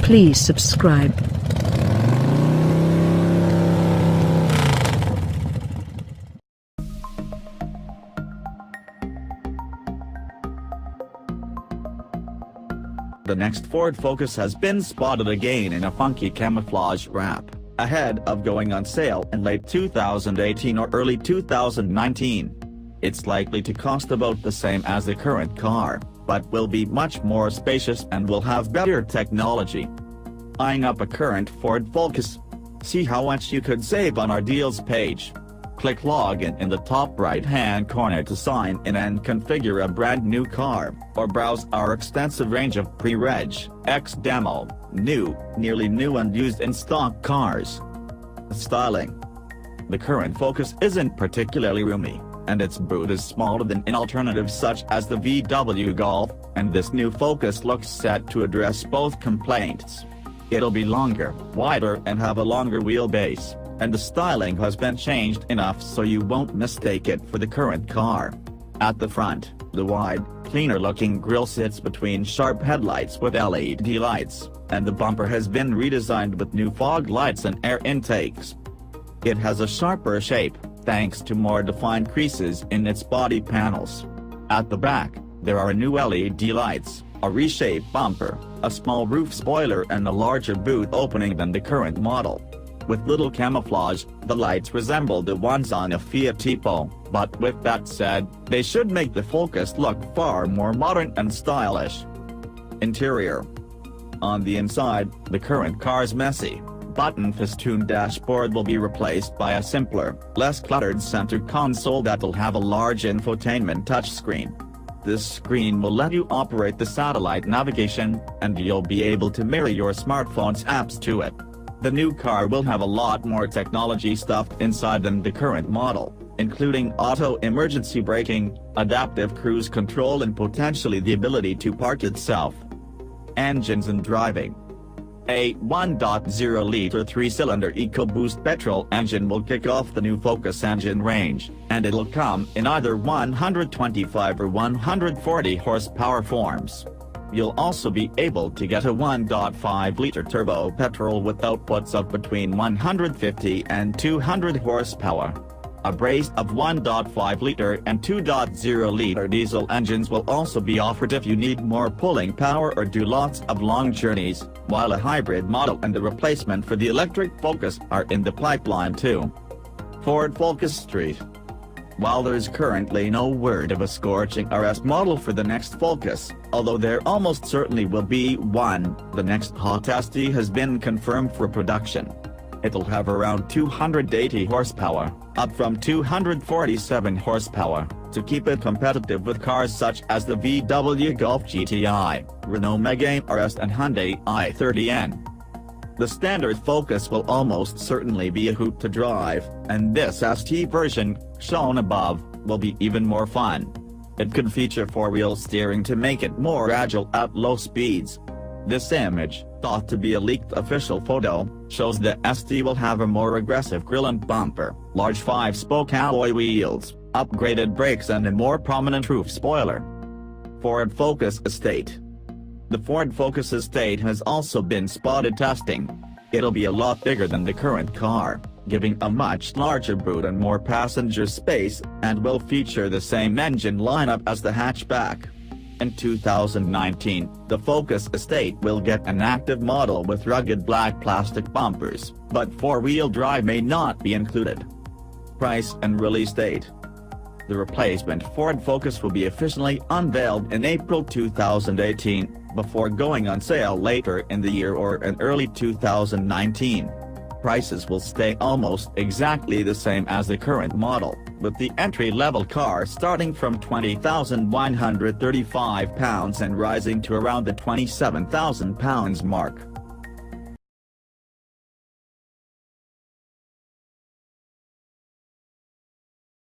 Please subscribe. The next Ford Focus has been spotted again in a funky camouflage wrap, ahead of going on sale in late 2018 or early 2019. It's likely to cost about the same as the current car, but will be much more spacious and will have better technology. Eyeing up a current Ford Focus? See how much you could save on our deals page. Click Login in the top right-hand corner to sign in and configure a brand new car, or browse our extensive range of pre-reg, ex-demo, new, nearly new and used in-stock cars. Styling. The current Focus isn't particularly roomy, and its boot is smaller than in alternatives such as the VW Golf, and this new Focus looks set to address both complaints. It'll be longer, wider and have a longer wheelbase, and the styling has been changed enough so you won't mistake it for the current car. At the front, the wide, cleaner-looking grille sits between sharp headlights with LED lights, and the bumper has been redesigned with new fog lights and air intakes. It has a sharper shape, thanks to more defined creases in its body panels. At the back, there are new LED lights, a reshaped bumper, a small roof spoiler and a larger boot opening than the current model. With little camouflage, the lights resemble the ones on a Fiat Tipo, but with that said, they should make the Focus look far more modern and stylish. Interior. On the inside, the current car's messy, button-festooned dashboard will be replaced by a simpler, less cluttered center console that'll have a large infotainment touchscreen. This screen will let you operate the satellite navigation, and you'll be able to mirror your smartphone's apps to it. The new car will have a lot more technology stuffed inside than the current model, including auto emergency braking, adaptive cruise control and potentially the ability to park itself. Engines and driving. A 1.0-liter 3-cylinder EcoBoost petrol engine will kick off the new Focus engine range, and it'll come in either 125 or 140 horsepower forms. You'll also be able to get a 1.5-liter turbo petrol with outputs of between 150 and 200 horsepower. A brace of 1.5-liter and 2.0-liter diesel engines will also be offered if you need more pulling power or do lots of long journeys, while a hybrid model and the replacement for the electric Focus are in the pipeline too. Ford Focus Street. While there's currently no word of a scorching RS model for the next Focus, although there almost certainly will be one, the next hot ST has been confirmed for production. It'll have around 280 horsepower, up from 247 horsepower, to keep it competitive with cars such as the VW Golf GTI, Renault Megane RS and Hyundai i30N. The standard Focus will almost certainly be a hoot to drive, and this ST version, shown above, will be even more fun. It could feature four-wheel steering to make it more agile at low speeds. This image, thought to be a leaked official photo, shows the ST will have a more aggressive grille and bumper, large 5-spoke alloy wheels, upgraded brakes and a more prominent roof spoiler. Ford Focus Estate. The Ford Focus Estate has also been spotted testing. It'll be a lot bigger than the current car, giving a much larger boot and more passenger space, and will feature the same engine lineup as the hatchback. In 2019, the Focus Estate will get an active model with rugged black plastic bumpers, but four-wheel drive may not be included. Price and release date. The replacement Ford Focus will be officially unveiled in April 2018, before going on sale later in the year or in early 2019. Prices will stay almost exactly the same as the current model, with the entry-level car starting from £20,135 and rising to around the £27,000 mark.